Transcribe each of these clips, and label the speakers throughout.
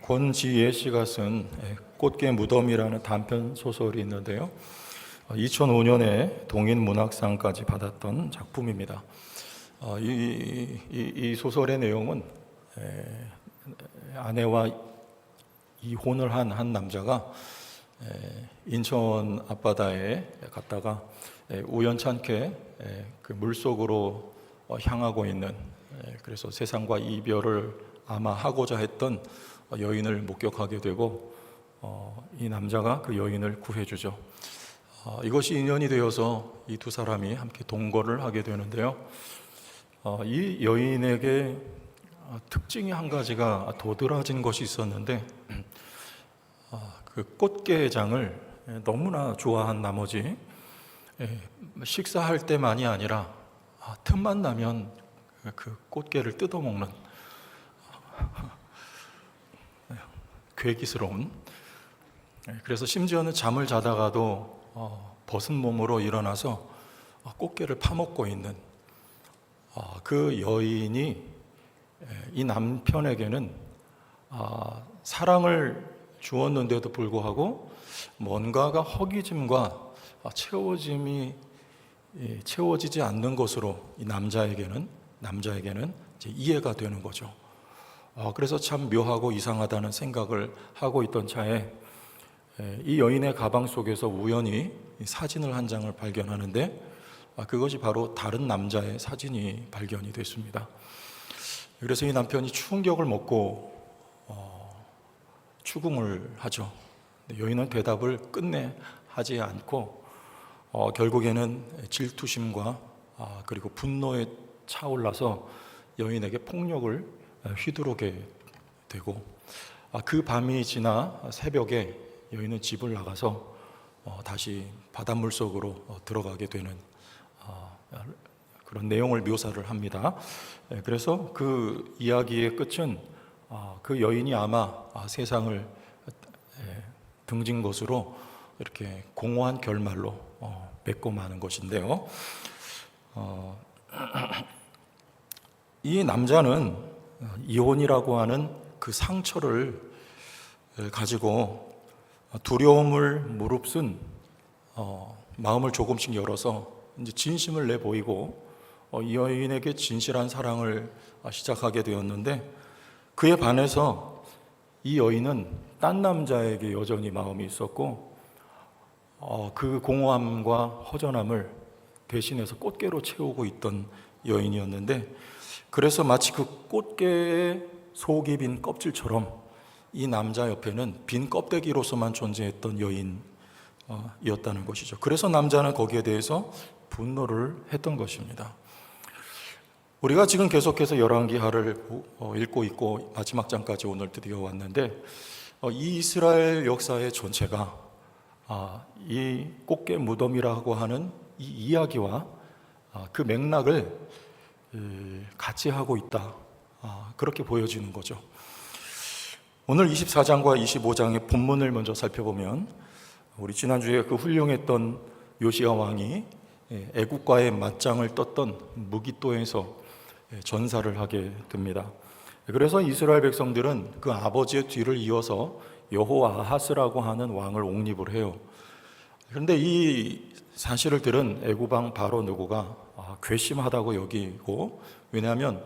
Speaker 1: 권지예 씨가 쓴 꽃게 무덤이라는 단편 소설이 있는데요. 2005년에 동인문학상까지 받았던 작품입니다. 이 소설의 내용은 아내와 이혼을 한 남자가 인천 앞바다에 갔다가 우연찮게 그 물속으로 향하고 있는, 그래서 세상과 이별을 아마 하고자 했던 여인을 목격하게 되고 이 남자가 그 여인을 구해주죠. 이것이 인연이 되어서 이 두 사람이 함께 동거를 하게 되는데요. 이 여인에게 특징이 한 가지가 도드라진 것이 있었는데, 그 꽃게장을 너무나 좋아한 나머지 식사할 때만이 아니라 틈만 나면 그 꽃게를 뜯어먹는 괴기스러운, 그래서 심지어는 잠을 자다가도 벗은 몸으로 일어나서 꽃게를 파먹고 있는 그 여인이 이 남편에게는 사랑을 주었는데도 불구하고 뭔가가 허기짐과 채워지지 않는 것으로 이 남자에게는 이제 이해가 되는 거죠. 그래서 참 묘하고 이상하다는 생각을 하고 있던 차에 이 여인의 가방 속에서 우연히 사진을 한 장을 발견하는데, 그것이 바로 다른 남자의 사진이 발견이 됐습니다. 그래서 이 남편이 충격을 먹고 추궁을 하죠. 여인은 대답을 끝내 하지 않고 결국에는 질투심과 그리고 분노에 차올라서 여인에게 폭력을 휘두르게 되고, 그 밤이 지나 새벽에 여인은 집을 나가서 다시 바닷물 속으로 들어가게 되는 그런 내용을 묘사를 합니다. 그래서 그 이야기의 끝은 그 여인이 아마 세상을 등진 것으로 이렇게 공허한 결말로 맺고 마는 것인데요. 이 남자는 이혼이라고 하는 그 상처를 가지고 두려움을 무릅쓴 마음을 조금씩 열어서 이제 진심을 내보이고 이 여인에게 진실한 사랑을 시작하게 되었는데, 그에 반해서 이 여인은 딴 남자에게 여전히 마음이 있었고 그 공허함과 허전함을 대신해서 꽃게로 채우고 있던 여인이었는데, 그래서 마치 그 꽃게의 속이 빈 껍질처럼 이 남자 옆에는 빈 껍데기로서만 존재했던 여인이었다는 것이죠. 그래서 남자는 거기에 대해서 분노를 했던 것입니다. 우리가 지금 계속해서 열왕기하를 읽고 있고 마지막 장까지 오늘 드디어 왔는데, 이 이스라엘 역사의 전체가 이 꽃게 무덤이라고 하는 이 이야기와 그 맥락을 같이 하고 있다, 그렇게 보여지는 거죠. 오늘 24장과 25장의 본문을 먼저 살펴보면, 우리 지난주에 그 훌륭했던 요시야 왕이 애국과의 맞짱을 떴던 무기또에서 전사를 하게 됩니다. 그래서 이스라엘 백성들은 그 아버지의 뒤를 이어서 여호아하스라고 하는 왕을 옹립을 해요. 그런데 이 사실을 들은 애국왕 바로 느고가 괘씸하다고 여기고, 왜냐하면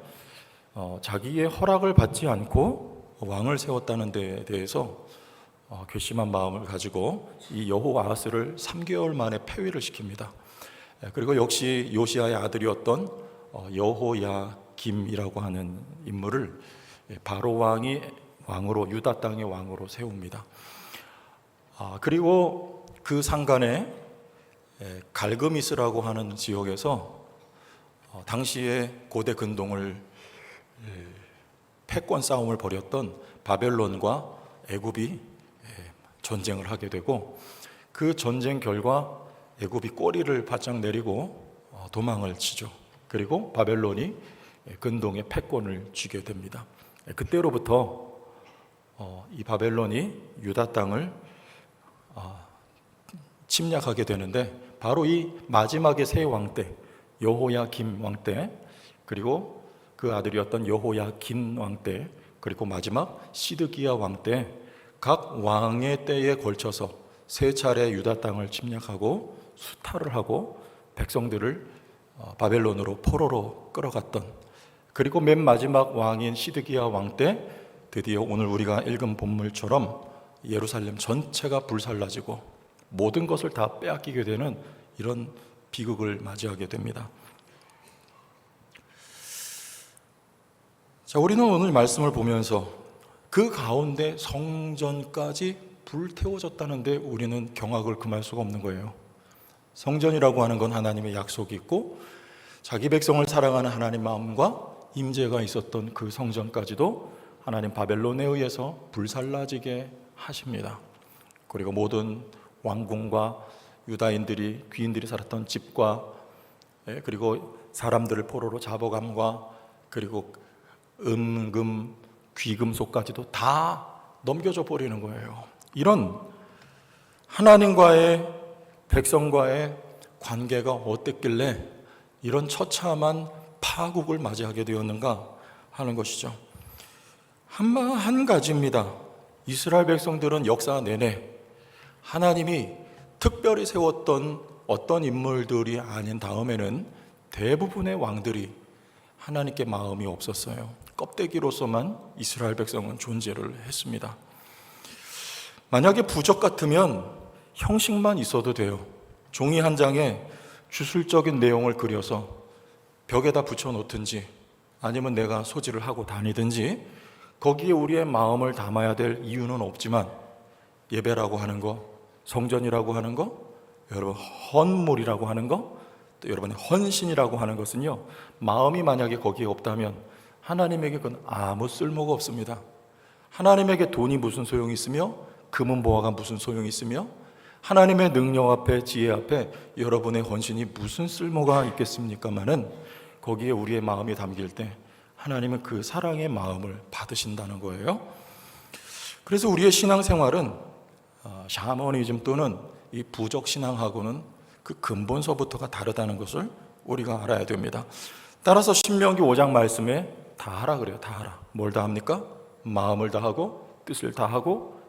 Speaker 1: 자기의 허락을 받지 않고 왕을 세웠다는 데에 대해서 괘씸한 마음을 가지고 이 여호아하스를 3개월 만에 폐위를 시킵니다. 그리고 역시 요시야의 아들이었던 여호야김이라고 하는 인물을 바로 왕이 왕으로, 유다 땅의 왕으로 세웁니다. 그리고 그 상간에 갈그미스라고 하는 지역에서 당시에 고대 근동을 패권 싸움을 벌였던 바벨론과 애굽이 전쟁을 하게 되고, 그 전쟁 결과 애굽이 꼬리를 바짝 내리고 도망을 치죠. 그리고 바벨론이 근동의 패권을 쥐게 됩니다. 그때로부터 이 바벨론이 유다 땅을 침략하게 되는데, 바로 이 마지막의 세 왕 때, 여호야김 왕 때, 그리고 그 아들이었던 여호야긴 왕 때, 그리고 마지막 시드기야 왕 때 각 왕의 때에 걸쳐서 세 차례 유다 땅을 침략하고 수탈을 하고 백성들을 바벨론으로 포로로 끌어갔던, 그리고 맨 마지막 왕인 시드기야 왕 때 드디어 오늘 우리가 읽은 본문처럼 예루살렘 전체가 불살라지고 모든 것을 다 빼앗기게 되는 이런 비극을 맞이하게 됩니다. 자, 우리는 오늘 말씀을 보면서 그 가운데 성전까지 불태워졌다는데 우리는 경악을 금할 수가 없는 거예요. 성전이라고 하는 건 하나님의 약속이 있고 자기 백성을 사랑하는 하나님 마음과 임재가 있었던 그 성전까지도 하나님 바벨론에 의해서 불살라지게 하십니다. 그리고 모든 왕궁과 유다인들이, 귀인들이 살았던 집과, 그리고 사람들을 포로로 잡아감과, 그리고 금, 귀금속까지도 다 넘겨져 버리는 거예요. 이런 하나님과의, 백성과의 관계가 어땠길래 이런 처참한 파국을 맞이하게 되었는가 하는 것이죠. 한 가지입니다. 이스라엘 백성들은 역사 내내 하나님이 특별히 세웠던 어떤 인물들이 아닌 다음에는 대부분의 왕들이 하나님께 마음이 없었어요. 껍데기로서만 이스라엘 백성은 존재를 했습니다. 만약에 부적 같으면 형식만 있어도 돼요. 종이 한 장에 주술적인 내용을 그려서 벽에다 붙여놓든지 아니면 내가 소지를 하고 다니든지 거기에 우리의 마음을 담아야 될 이유는 없지만, 예배라고 하는 거, 성전이라고 하는 거, 여러분 헌물이라고 하는 거, 또 여러분의 헌신이라고 하는 것은요, 마음이 만약에 거기에 없다면 하나님에게 그건 아무 쓸모가 없습니다. 하나님에게 돈이 무슨 소용이 있으며 금은 보화가 무슨 소용이 있으며 하나님의 능력 앞에, 지혜 앞에 여러분의 헌신이 무슨 쓸모가 있겠습니까마는 거기에 우리의 마음이 담길 때 하나님은 그 사랑의 마음을 받으신다는 거예요. 그래서 우리의 신앙생활은 샤머니즘 또는 이 부적 신앙하고는 그 근본서부터가 다르다는 것을 우리가 알아야 됩니다. 따라서 신명기 5장 말씀에 다 하라 그래요. 다 하라. 뭘 다 합니까? 마음을 다하고 뜻을 다하고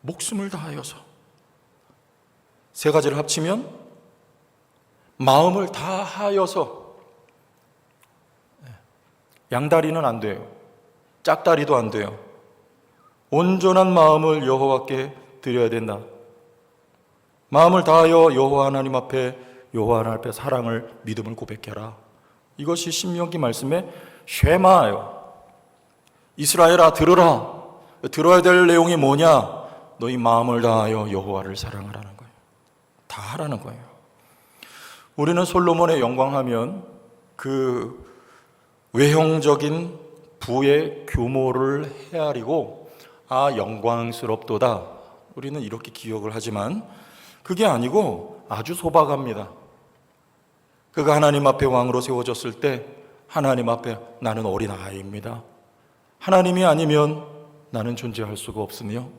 Speaker 1: 목숨을 다하여서. 세 가지를 합치면 마음을 다하여서. 양다리는 안 돼요. 짝다리도 안 돼요. 온전한 마음을 여호와께 드려야 된다. 마음을 다하여 여호와 하나님 앞에, 여호와 하나님 앞에 사랑을, 믿음을 고백해라. 이것이 신명기 말씀의 쉐마예요. 이스라엘아 들으라. 들어야 될 내용이 뭐냐? 너희 마음을 다하여 여호와를 사랑하라는 거예요. 다 하라는 거예요. 우리는 솔로몬의 영광하면 그 외형적인 부의 규모를 헤아리고 영광스럽도다, 우리는 이렇게 기억을 하지만 그게 아니고 아주 소박합니다. 그가 하나님 앞에 왕으로 세워졌을 때 하나님 앞에 나는 어린아이입니다. 하나님이 아니면 나는 존재할 수가 없으며,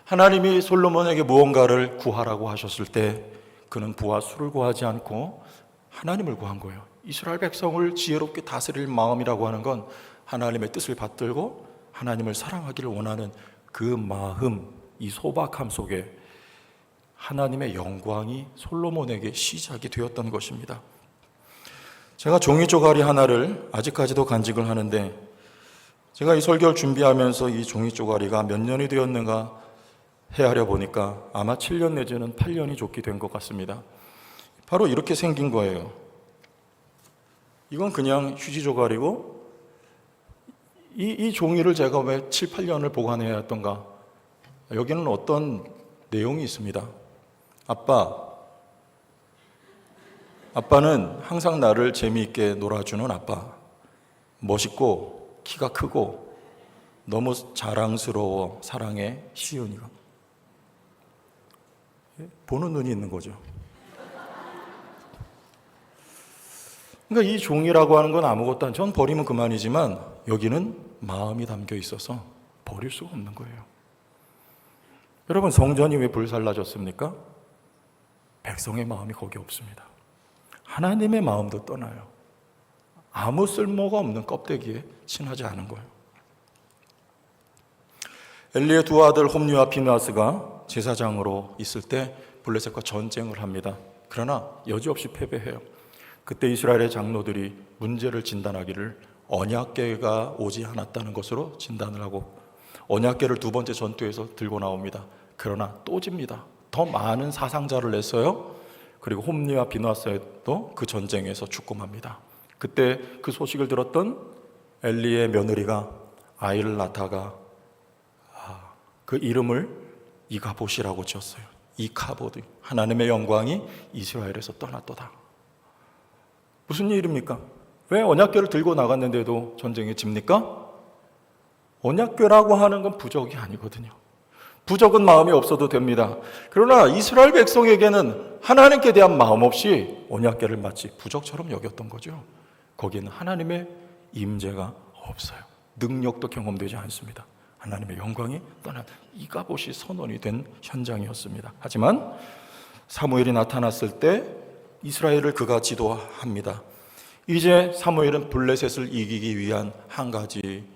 Speaker 1: 하나님이 솔로몬에게 무언가를 구하라고 하셨을 때 그는 부와 술을 구하지 않고 하나님을 구한 거예요. 이스라엘 백성을 지혜롭게 다스릴 마음이라고 하는 건 하나님의 뜻을 받들고 하나님을 사랑하기를 원하는 그 마음, 이 소박함 속에 하나님의 영광이 솔로몬에게 시작이 되었던 것입니다. 제가 종이 쪼가리 하나를 아직까지도 간직을 하는데, 제가 이 설교를 준비하면서 이 종이 쪼가리가 몇 년이 되었는가 헤아려 보니까 아마 7년 내지는 8년이 좋게 된 것 같습니다. 바로 이렇게 생긴 거예요. 이건 그냥 휴지 조각이고, 이 종이를 제가 왜 7, 8년을 보관해야 했던가? 여기는 어떤 내용이 있습니다. 아빠는 항상 나를 재미있게 놀아주는 아빠. 멋있고 키가 크고 너무 자랑스러워 사랑해 시은이가. 보는 눈이 있는 거죠. 그러니까 이 종이라고 하는 건 아무것도 전 버리면 그만이지만 여기는 마음이 담겨 있어서 버릴 수가 없는 거예요. 여러분, 성전이 왜 불살라졌습니까? 백성의 마음이 거기 없습니다. 하나님의 마음도 떠나요. 아무 쓸모가 없는 껍데기에 친하지 않은 거예요. 엘리의 두 아들 홈리와 비느하스가 제사장으로 있을 때 블레셋과 전쟁을 합니다. 그러나 여지없이 패배해요. 그때 이스라엘의 장로들이 문제를 진단하기를 언약궤가 오지 않았다는 것으로 진단을 하고 언약궤를 두 번째 전투에서 들고 나옵니다. 그러나 또 집니다. 더 많은 사상자를 냈어요. 그리고 홈리와 비느하스도 그 전쟁에서 죽고 맙니다. 그때 그 소식을 들었던 엘리의 며느리가 아이를 낳다가 그 이름을 이가봇이라고 지었어요. 이카보드, 하나님의 영광이 이스라엘에서 떠났도다. 무슨 일입니까? 왜 언약궤를 들고 나갔는데도 전쟁에 집니까? 언약궤라고 하는 건 부적이 아니거든요. 부적은 마음이 없어도 됩니다. 그러나 이스라엘 백성에게는 하나님께 대한 마음 없이 언약궤를 마치 부적처럼 여겼던 거죠. 거기에는 하나님의 임재가 없어요. 능력도 경험되지 않습니다. 하나님의 영광이 떠난 이가봇이 선언이 된 현장이었습니다. 하지만 사무엘이 나타났을 때 이스라엘을 그가 지도합니다. 이제 사무엘은 블레셋을 이기기 위한 한 가지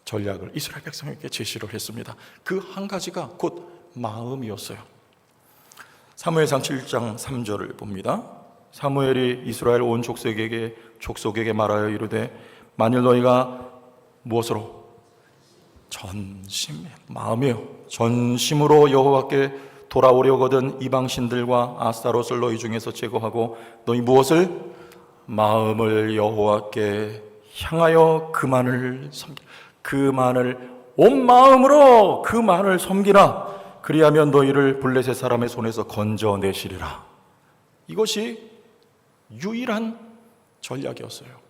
Speaker 1: 전략을 이스라엘 백성에게 제시를 했습니다. 그 한 가지가 곧 마음이었어요. 사무엘상 7장 3절을 봅니다. 사무엘이 이스라엘 온 족속에게 말하여 이르되 만일 너희가 무엇으로? 마음이에요. 전심으로 여호와께 돌아오려거든 이방신들과 아스타롯을 너희 중에서 제거하고 너희 무엇을? 마음을 여호와께 향하여 그만을 온 마음으로 그만을 섬기라. 그리하면 너희를 블레셋 사람의 손에서 건져내시리라. 이것이 유일한 전략이었어요.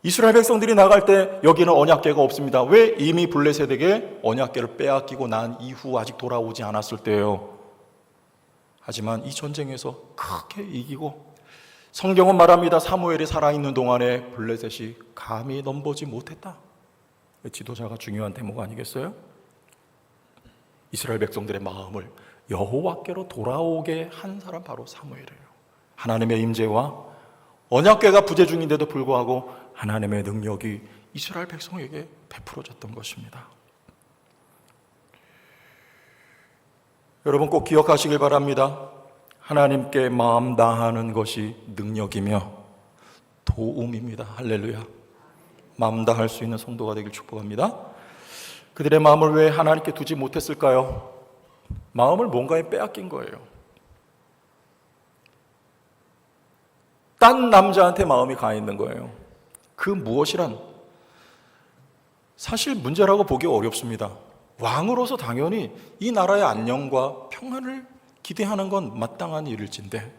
Speaker 1: 이스라엘 백성들이 나갈 때 여기는 언약궤가 없습니다. 왜? 이미 블레셋에게 언약궤를 빼앗기고 난 이후 아직 돌아오지 않았을 때예요. 하지만 이 전쟁에서 크게 이기고 성경은 말합니다. 사무엘이 살아있는 동안에 블레셋이 감히 넘보지 못했다. 지도자가 중요한 대목 아니겠어요? 이스라엘 백성들의 마음을 여호와께로 돌아오게 한 사람 바로 사무엘이에요. 하나님의 임재와 언약궤가 부재 중인데도 불구하고 하나님의 능력이 이스라엘 백성에게 베풀어졌던 것입니다. 여러분 꼭 기억하시길 바랍니다. 하나님께 마음 다하는 것이 능력이며 도움입니다. 할렐루야. 마음 다할 수 있는 성도가 되길 축복합니다. 그들의 마음을 왜 하나님께 두지 못했을까요? 마음을 뭔가에 빼앗긴 거예요. 딴 남자한테 마음이 가 있는 거예요. 그 무엇이란 사실 문제라고 보기 어렵습니다. 왕으로서 당연히 이 나라의 안녕과 평안을 기대하는 건 마땅한 일일진데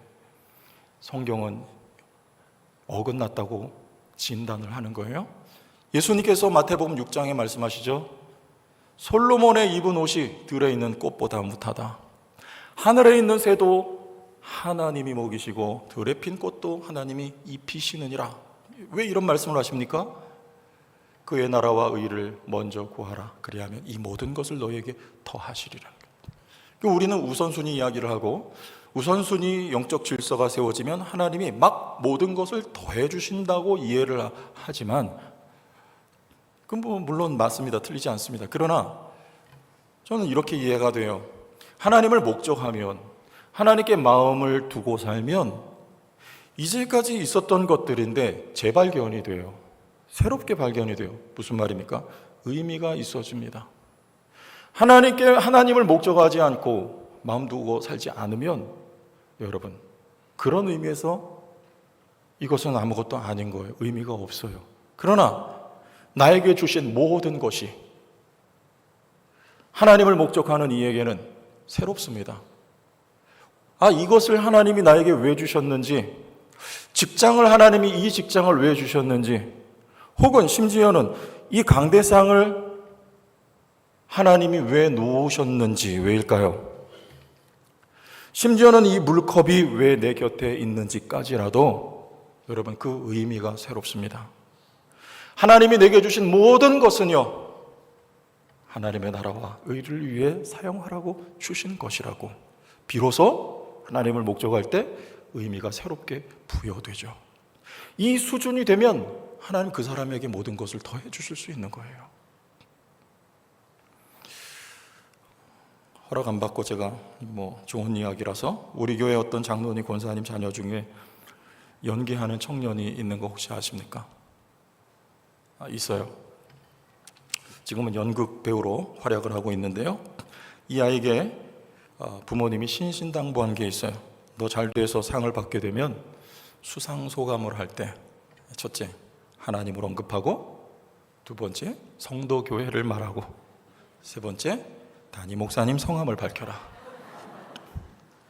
Speaker 1: 성경은 어긋났다고 진단을 하는 거예요. 예수님께서 마태복음 6장에 말씀하시죠. 솔로몬의 입은 옷이 들에 있는 꽃보다 무하다. 하늘에 있는 새도 하나님이 먹이시고 들에 핀 꽃도 하나님이 입히시느니라. 왜 이런 말씀을 하십니까? 그의 나라와 의를 먼저 구하라. 그리하면 이 모든 것을 너희에게 더하시리라. 우리는 우선순위 이야기를 하고 우선순위 영적 질서가 세워지면 하나님이 막 모든 것을 더해 주신다고 이해를 하지만 그건 물론 맞습니다. 틀리지 않습니다. 그러나 저는 이렇게 이해가 돼요. 하나님을 목적하면 하나님께 마음을 두고 살면 이제까지 있었던 것들인데 재발견이 돼요. 새롭게 발견이 돼요. 무슨 말입니까? 의미가 있어집니다. 하나님을 목적하지 않고 마음 두고 살지 않으면 여러분 그런 의미에서 이것은 아무것도 아닌 거예요. 의미가 없어요. 그러나 나에게 주신 모든 것이 하나님을 목적하는 이에게는 새롭습니다. 이것을 하나님이 나에게 왜 주셨는지, 직장을 하나님이 이 직장을 왜 주셨는지, 혹은 심지어는 이 강대상을 하나님이 왜 놓으셨는지, 왜일까요? 심지어는 이 물컵이 왜 내 곁에 있는지까지라도 여러분 그 의미가 새롭습니다. 하나님이 내게 주신 모든 것은요, 하나님의 나라와 의를 위해 사용하라고 주신 것이라고 비로소 하나님을 목적할 때 의미가 새롭게 부여되죠. 이 수준이 되면 하나님 그 사람에게 모든 것을 더해 주실 수 있는 거예요. 허락 안 받고 제가 좋은 이야기라서 우리 교회 어떤 장로님 권사님 자녀 중에 연기하는 청년이 있는 거 혹시 아십니까? 있어요. 지금은 연극 배우로 활약을 하고 있는데요. 이 아이에게 부모님이 신신당부한 게 있어요. 너 잘 돼서 상을 받게 되면 수상소감을 할 때 첫째, 하나님을 언급하고, 두 번째, 성도 교회를 말하고, 세 번째, 담임 목사님 성함을 밝혀라.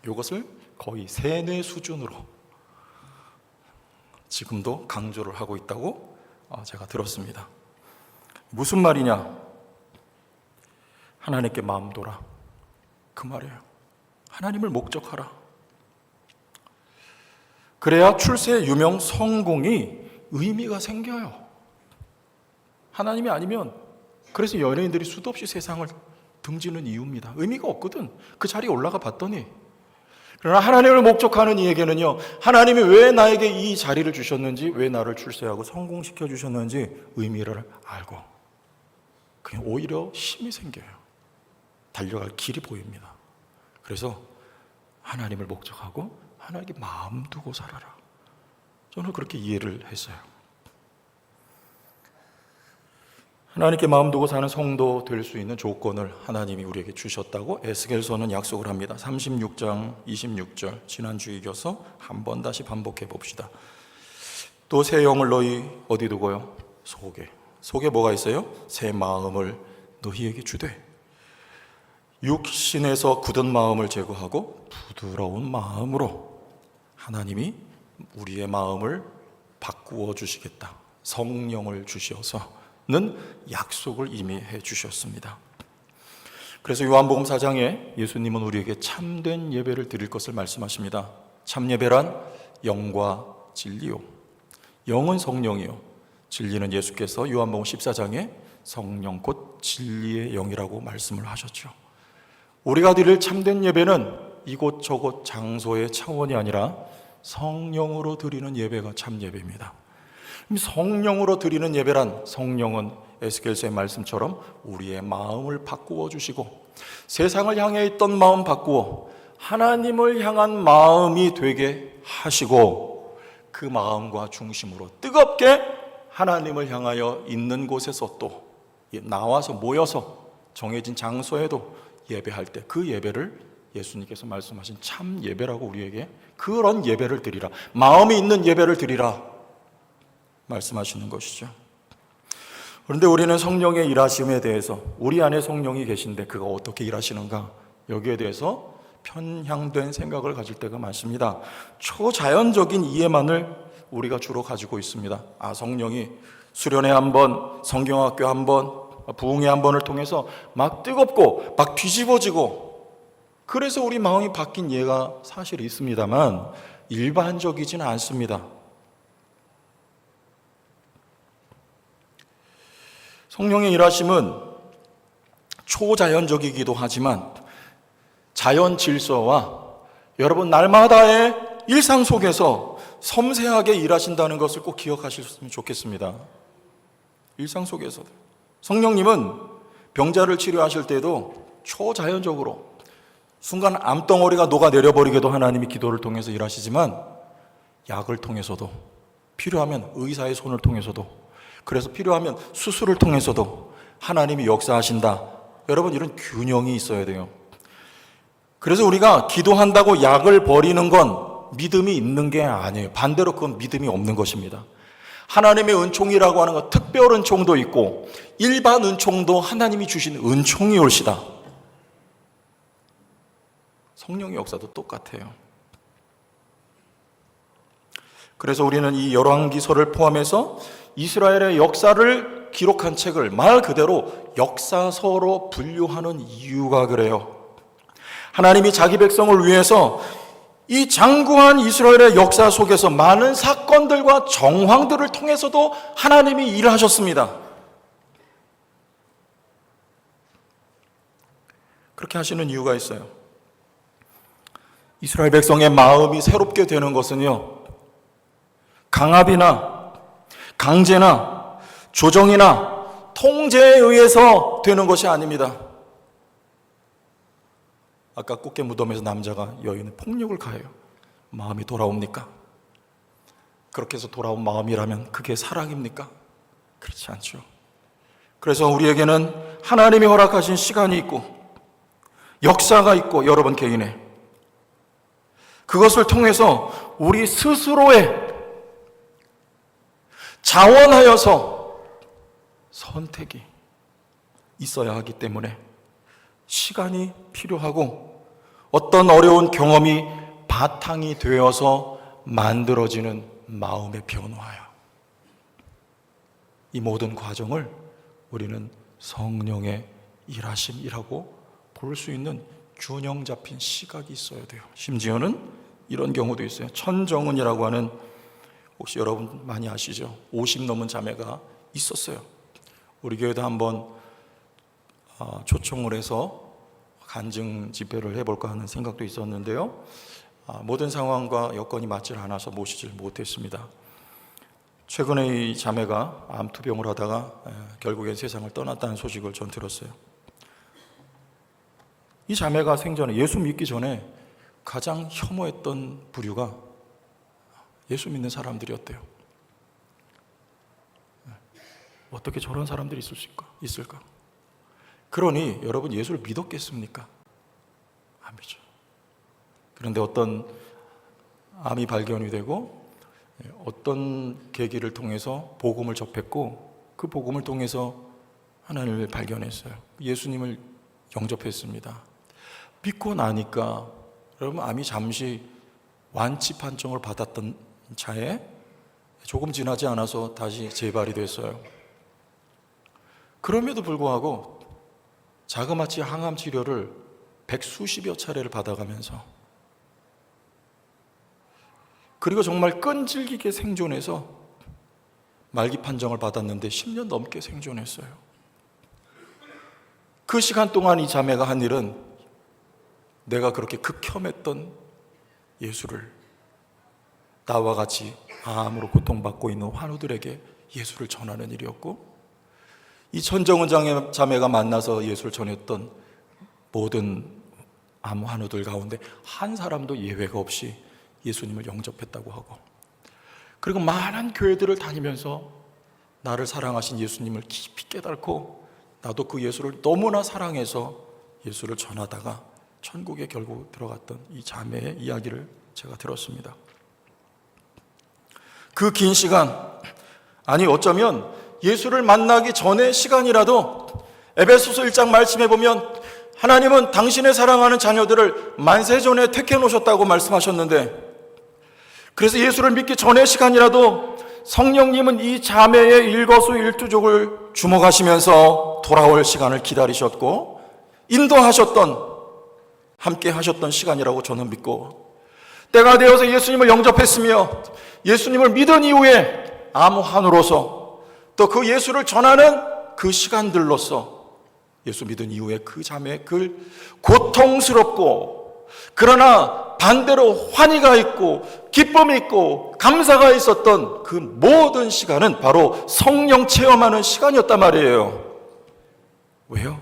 Speaker 1: 이것을 거의 세뇌 수준으로 지금도 강조를 하고 있다고 제가 들었습니다. 무슨 말이냐? 하나님께 마음 둬라, 그 말이에요. 하나님을 목적하라. 그래야 출세 유명 성공이 의미가 생겨요. 하나님이 아니면, 그래서 연예인들이 수도 없이 세상을 등지는 이유입니다. 의미가 없거든. 그 자리에 올라가 봤더니. 그러나 하나님을 목적하는 이에게는요, 하나님이 왜 나에게 이 자리를 주셨는지, 왜 나를 출세하고 성공시켜 주셨는지 의미를 알고 그냥 오히려 힘이 생겨요. 달려갈 길이 보입니다. 그래서 하나님을 목적하고 하나님께 마음 두고 살아라. 저는 그렇게 이해를 했어요. 하나님께 마음 두고 사는 성도 될 수 있는 조건을 하나님이 우리에게 주셨다고 에스겔서는 약속을 합니다. 36장 26절, 지난주 이겨서 한 번 다시 반복해 봅시다. 또 새 영을 너희 어디 두고요? 속에 뭐가 있어요? 새 마음을 너희에게 주되 육신에서 굳은 마음을 제거하고 부드러운 마음으로 하나님이 우리의 마음을 바꾸어 주시겠다. 성령을 주셔서 는 약속을 이미 해 주셨습니다. 그래서 요한복음 4장에 예수님은 우리에게 참된 예배를 드릴 것을 말씀하십니다. 참 예배란 영과 진리요, 영은 성령이요, 진리는 예수께서 요한복음 14장에 성령 곧 진리의 영이라고 말씀을 하셨죠. 우리가 드릴 참된 예배는 이곳저곳 장소의 차원이 아니라 성령으로 드리는 예배가 참 예배입니다. 성령으로 드리는 예배란, 성령은 에스겔서의 말씀처럼 우리의 마음을 바꾸어 주시고 세상을 향해 있던 마음 바꾸어 하나님을 향한 마음이 되게 하시고 그 마음과 중심으로 뜨겁게 하나님을 향하여 있는 곳에서 또 나와서 모여서 정해진 장소에도 예배할 때 그 예배를 예수님께서 말씀하신 참 예배라고 우리에게 그런 예배를 드리라, 마음이 있는 예배를 드리라 말씀하시는 것이죠. 그런데 우리는 성령의 일하심에 대해서, 우리 안에 성령이 계신데 그가 어떻게 일하시는가, 여기에 대해서 편향된 생각을 가질 때가 많습니다. 초자연적인 이해만을 우리가 주로 가지고 있습니다. 성령이 수련회 한 번, 성경학교 한 번, 부흥회 한 번을 통해서 막 뜨겁고 막 뒤집어지고 그래서 우리 마음이 바뀐 예가 사실 있습니다만 일반적이지는 않습니다. 성령의 일하심은 초자연적이기도 하지만 자연 질서와 여러분 날마다의 일상 속에서 섬세하게 일하신다는 것을 꼭 기억하셨으면 좋겠습니다. 일상 속에서도 성령님은 병자를 치료하실 때도 초자연적으로 순간 암덩어리가 녹아내려버리게도 하나님이 기도를 통해서 일하시지만 약을 통해서도, 필요하면 의사의 손을 통해서도, 그래서 필요하면 수술을 통해서도 하나님이 역사하신다. 여러분, 이런 균형이 있어야 돼요. 그래서 우리가 기도한다고 약을 버리는 건 믿음이 있는 게 아니에요. 반대로 그건 믿음이 없는 것입니다. 하나님의 은총이라고 하는 건 특별 은총도 있고 일반 은총도 하나님이 주신 은총이 올시다. 성령의 역사도 똑같아요. 그래서 우리는 이 열왕기서를 포함해서 이스라엘의 역사를 기록한 책을 말 그대로 역사서로 분류하는 이유가 그래요. 하나님이 자기 백성을 위해서 이 장구한 이스라엘의 역사 속에서 많은 사건들과 정황들을 통해서도 하나님이 일하셨습니다. 그렇게 하시는 이유가 있어요. 이스라엘 백성의 마음이 새롭게 되는 것은요, 강압이나 강제나 조정이나 통제에 의해서 되는 것이 아닙니다. 아까 꽃게 무덤에서 남자가 여인의 폭력을 가해요. 마음이 돌아옵니까? 그렇게 해서 돌아온 마음이라면 그게 사랑입니까? 그렇지 않죠. 그래서 우리에게는 하나님이 허락하신 시간이 있고 역사가 있고 여러분 개인의 그것을 통해서 우리 스스로의 자원하여서 선택이 있어야 하기 때문에 시간이 필요하고 어떤 어려운 경험이 바탕이 되어서 만들어지는 마음의 변화야. 이 모든 과정을 우리는 성령의 일하심이라고 볼 수 있는 균형 잡힌 시각이 있어야 돼요. 심지어는 이런 경우도 있어요. 천정은이라고 하는, 혹시 여러분 많이 아시죠? 50 넘은 자매가 있었어요. 우리 교회도 한번 초청을 해서 간증 집회를 해볼까 하는 생각도 있었는데요. 모든 상황과 여건이 맞지 않아서 모시질 못했습니다. 최근에 이 자매가 암투병을 하다가 결국엔 세상을 떠났다는 소식을 전 들었어요. 이 자매가 생전에 예수 믿기 전에 가장 혐오했던 부류가 예수 믿는 사람들이었대요. 어떻게 저런 사람들이 있을까? 그러니 여러분 예수를 믿었겠습니까? 안 믿죠. 그런데 어떤 암이 발견이 되고 어떤 계기를 통해서 복음을 접했고 그 복음을 통해서 하나님을 발견했어요. 예수님을 영접했습니다. 믿고 나니까 여러분 암이 잠시 완치 판정을 받았던 차에 조금 지나지 않아서 다시 재발이 됐어요. 그럼에도 불구하고 자그마치 항암 치료를 100수십여 차례를 받아가면서 그리고 정말 끈질기게 생존해서 말기 판정을 받았는데 10년 넘게 생존했어요. 그 시간 동안 이 자매가 한 일은 내가 그렇게 극혐했던 예수를 나와 같이 암으로 고통받고 있는 환우들에게 예수를 전하는 일이었고, 이 천정은 자매가 만나서 예수를 전했던 모든 암 환우들 가운데 한 사람도 예외가 없이 예수님을 영접했다고 하고, 그리고 많은 교회들을 다니면서 나를 사랑하신 예수님을 깊이 깨닫고 나도 그 예수를 너무나 사랑해서 예수를 전하다가 천국에 결국 들어갔던 이 자매의 이야기를 제가 들었습니다. 그 긴 시간, 아니 어쩌면 예수를 만나기 전의 시간이라도 에베소서 1장 말씀해 보면 하나님은 당신의 사랑하는 자녀들을 만세전에 택해 놓으셨다고 말씀하셨는데, 그래서 예수를 믿기 전의 시간이라도 성령님은 이 자매의 일거수일투족을 주목하시면서 돌아올 시간을 기다리셨고 인도하셨던, 함께 하셨던 시간이라고 저는 믿고, 때가 되어서 예수님을 영접했으며 예수님을 믿은 이후에 암환으로서 또 그 예수를 전하는 그 시간들로서 예수 믿은 이후에 그 자매의 그 고통스럽고 그러나 반대로 환희가 있고 기쁨이 있고 감사가 있었던 그 모든 시간은 바로 성령 체험하는 시간이었단 말이에요. 왜요?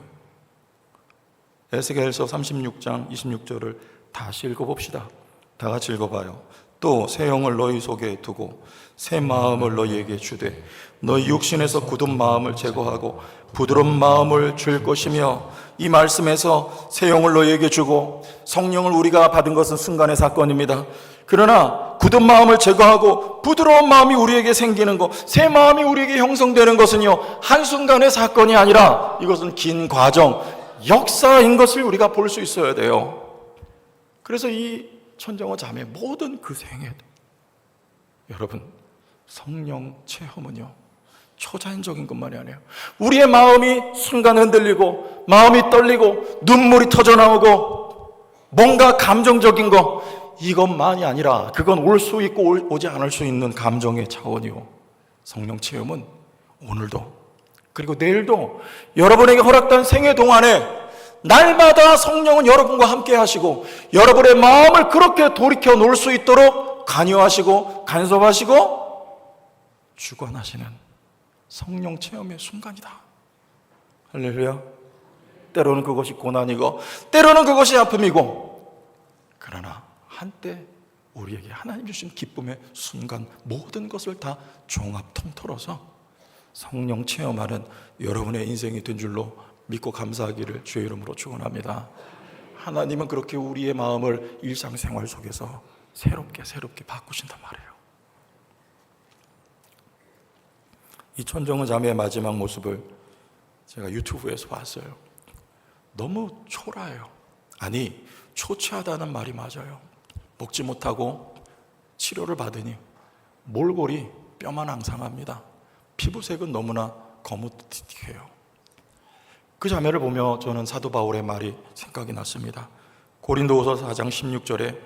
Speaker 1: 에스겔서 36장 26절을 다시 읽어봅시다. 다 같이 읽어봐요. 또 새 영을 너희 속에 두고 새 마음을 너희에게 주되 너희 육신에서 굳은 마음을 제거하고 부드러운 마음을 줄 것이며, 이 말씀에서 새 영을 너희에게 주고 성령을 우리가 받은 것은 순간의 사건입니다. 그러나 굳은 마음을 제거하고 부드러운 마음이 우리에게 생기는 것, 새 마음이 우리에게 형성되는 것은요 한순간의 사건이 아니라 이것은 긴 과정, 역사인 것을 우리가 볼 수 있어야 돼요. 그래서 이 천정호 자매 모든 그 생애, 여러분 성령 체험은요 초자연적인 것만이 아니에요. 우리의 마음이 순간 흔들리고 마음이 떨리고 눈물이 터져나오고 뭔가 감정적인 거, 이것만이 아니라 그건 올 수 있고 오지 않을 수 있는 감정의 차원이요, 성령 체험은 오늘도 그리고 내일도 여러분에게 허락된 생애 동안에 날마다 성령은 여러분과 함께 하시고 여러분의 마음을 그렇게 돌이켜 놓을 수 있도록 관여하시고 간섭하시고 주관하시는 성령 체험의 순간이다. 할렐루야. 때로는 그것이 고난이고 때로는 그것이 아픔이고, 그러나 한때 우리에게 하나님 주신 기쁨의 순간 모든 것을 다 종합 통틀어서 성령 체험하는 여러분의 인생이 된 줄로 믿고 감사하기를 주의 이름으로 축원합니다. 하나님은 그렇게 우리의 마음을 일상생활 속에서 새롭게 바꾸신단 말이에요. 이 천정은 자매의 마지막 모습을 제가 유튜브에서 봤어요. 너무 초라해요. 아니, 초췌하다는 말이 맞아요. 먹지 못하고 치료를 받으니 몰골이 뼈만 앙상합니다. 피부색은 너무나 거무튀튀해요. 그 자매를 보며 저는 사도 바울의 말이 생각이 났습니다. 고린도후서 4장 16절에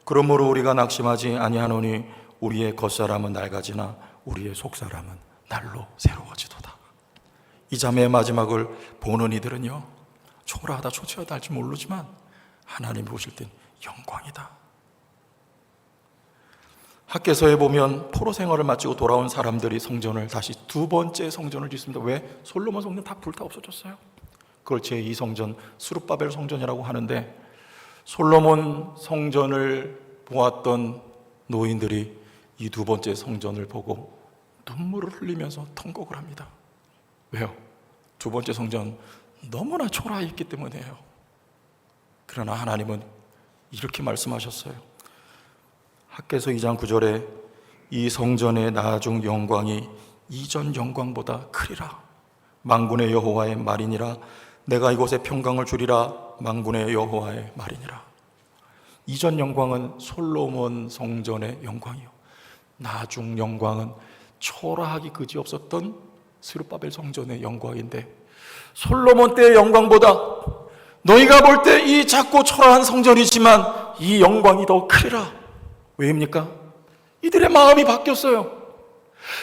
Speaker 1: 그러므로 우리가 낙심하지 아니하노니 우리의 겉사람은 낡아지나 우리의 속사람은 날로 새로워지도다. 이 자매의 마지막을 보는 이들은요, 초라하다 초췌하다 할지 모르지만 하나님 보실 땐 영광이다. 학개서에 보면 포로 생활을 마치고 돌아온 사람들이 성전을 다시 두 번째 성전을 짓습니다. 왜? 솔로몬 성전 다 불타 없어졌어요. 그걸 제2성전 스룹바벨 성전이라고 하는데, 솔로몬 성전을 보았던 노인들이 이 두 번째 성전을 보고 눈물을 흘리면서 통곡을 합니다. 왜요? 두 번째 성전 너무나 초라해 있기 때문이에요. 그러나 하나님은 이렇게 말씀하셨어요. 학개서 2장 9절에 이 성전의 나중 영광이 이전 영광보다 크리라. 만군의 여호와의 말이니라. 내가 이곳에 평강을 주리라. 만군의 여호와의 말이니라. 이전 영광은 솔로몬 성전의 영광이요, 나중 영광은 초라하기 그지없었던 스룹바벨 성전의 영광인데, 솔로몬 때의 영광보다 너희가 볼 때 이 작고 초라한 성전이지만 이 영광이 더 크리라. 왜입니까? 이들의 마음이 바뀌었어요.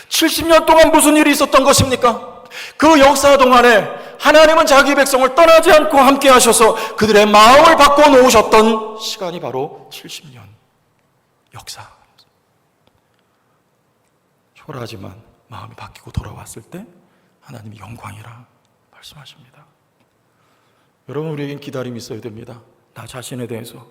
Speaker 1: 70년 동안 무슨 일이 있었던 것입니까? 그 역사 동안에 하나님은 자기 백성을 떠나지 않고 함께 하셔서 그들의 마음을 바꿔놓으셨던 시간이 바로 70년 역사. 초라하지만 마음이 바뀌고 돌아왔을 때 하나님이 영광이라 말씀하십니다. 여러분, 우리에겐 기다림이 있어야 됩니다. 나 자신에 대해서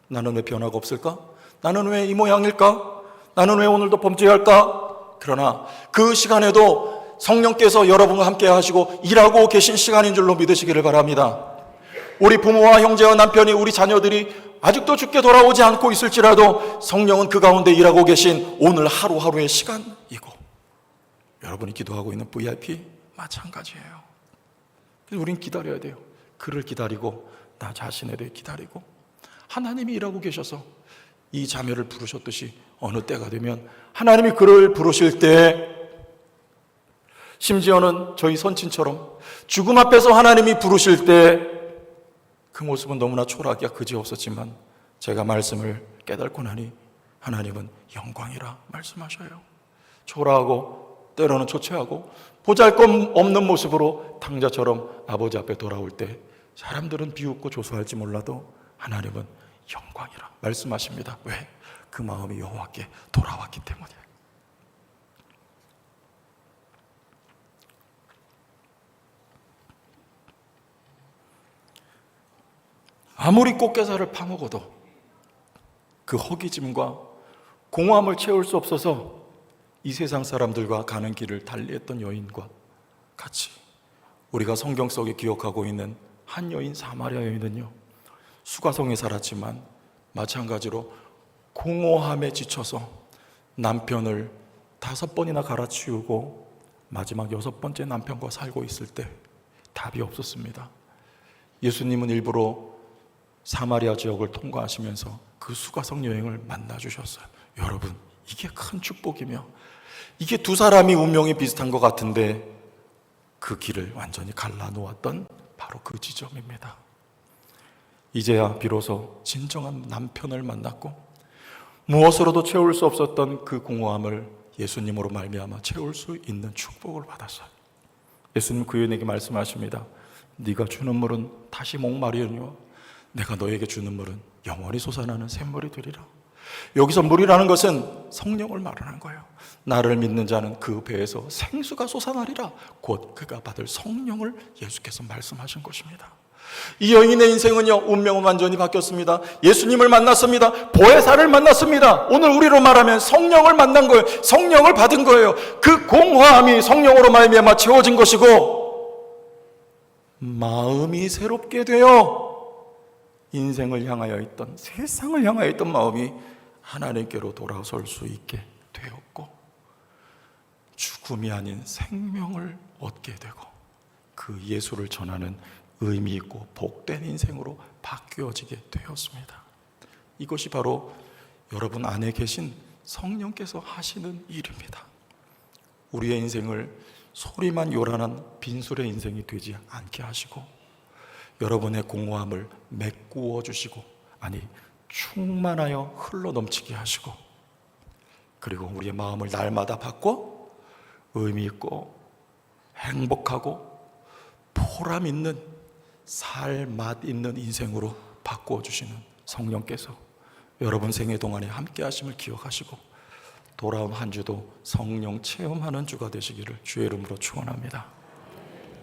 Speaker 1: 나는 왜 변화가 없을까? 나는 왜 이 모양일까? 나는 왜 오늘도 범죄할까? 그러나 그 시간에도 성령께서 여러분과 함께 하시고 일하고 계신 시간인 줄로 믿으시기를 바랍니다. 우리 부모와 형제와 남편이, 우리 자녀들이 아직도 주께 돌아오지 않고 있을지라도 성령은 그 가운데 일하고 계신 오늘 하루하루의 시간이고, 여러분이 기도하고 있는 VIP 마찬가지예요. 그래서 우린 기다려야 돼요. 그를 기다리고 나 자신에 대해 기다리고, 하나님이 일하고 계셔서 이 자매를 부르셨듯이 어느 때가 되면 하나님이 그를 부르실 때, 심지어는 저희 선친처럼 죽음 앞에서 하나님이 부르실 때 그 모습은 너무나 초라하기가 그지없었지만 제가 말씀을 깨닫고 나니 하나님은 영광이라 말씀하셔요. 초라하고 때로는 초췌하고 보잘것없는 모습으로 탕자처럼 아버지 앞에 돌아올 때 사람들은 비웃고 조소할지 몰라도 하나님은 영광이라 말씀하십니다. 왜? 그 마음이 여호와께 돌아왔기 때문이에요. 아무리 꽃게살을 파먹어도 그 허기짐과 공허함을 채울 수 없어서 이 세상 사람들과 가는 길을 달리했던 여인과 같이 우리가 성경 속에 기억하고 있는 한 여인, 사마리아 여인은요, 수가성에 살았지만 마찬가지로 공허함에 지쳐서 남편을 5번이나 갈아치우고 마지막 6번째 남편과 살고 있을 때 답이 없었습니다. 예수님은 일부러 사마리아 지역을 통과하시면서 그 수가성 여행을 만나주셨어요. 여러분, 이게 큰 축복이며 이게 두 사람이 운명이 비슷한 것 같은데 그 길을 완전히 갈라놓았던 바로 그 지점입니다. 이제야 비로소 진정한 남편을 만났고 무엇으로도 채울 수 없었던 그 공허함을 예수님으로 말미암아 채울 수 있는 축복을 받았어요. 예수님 그 여인에게 말씀하십니다. 네가 주는 물은 다시 목마르니와 내가 너에게 주는 물은 영원히 솟아나는 샘물이 되리라. 여기서 물이라는 것은 성령을 말하는 거예요. 나를 믿는 자는 그 배에서 생수가 솟아나리라. 곧 그가 받을 성령을 예수께서 말씀하신 것입니다. 이 여인의 인생은요, 운명은 완전히 바뀌었습니다. 예수님을 만났습니다. 보혜사를 만났습니다. 오늘 우리로 말하면 성령을 만난 거예요. 성령을 받은 거예요. 그 공허함이 성령으로 말미암아 채워진 것이고, 마음이 새롭게 되어 인생을 향하여 있던, 세상을 향하여 있던 마음이 하나님께로 돌아설 수 있게 되었고, 죽음이 아닌 생명을 얻게 되고, 그 예수를 전하는 의미 있고 복된 인생으로 바뀌어지게 되었습니다. 이것이 바로 여러분 안에 계신 성령께서 하시는 일입니다. 우리의 인생을 소리만 요란한 빈술의 인생이 되지 않게 하시고, 여러분의 공허함을 메꾸어 주시고, 아니 충만하여 흘러 넘치게 하시고, 그리고 우리의 마음을 날마다 바꿔 의미 있고 행복하고 보람 있는 살맛 있는 인생으로 바꾸어 주시는 성령께서 여러분 생애 동안에 함께 하심을 기억하시고, 돌아온 한 주도 성령 체험하는 주가 되시기를 주의 이름으로 축원합니다.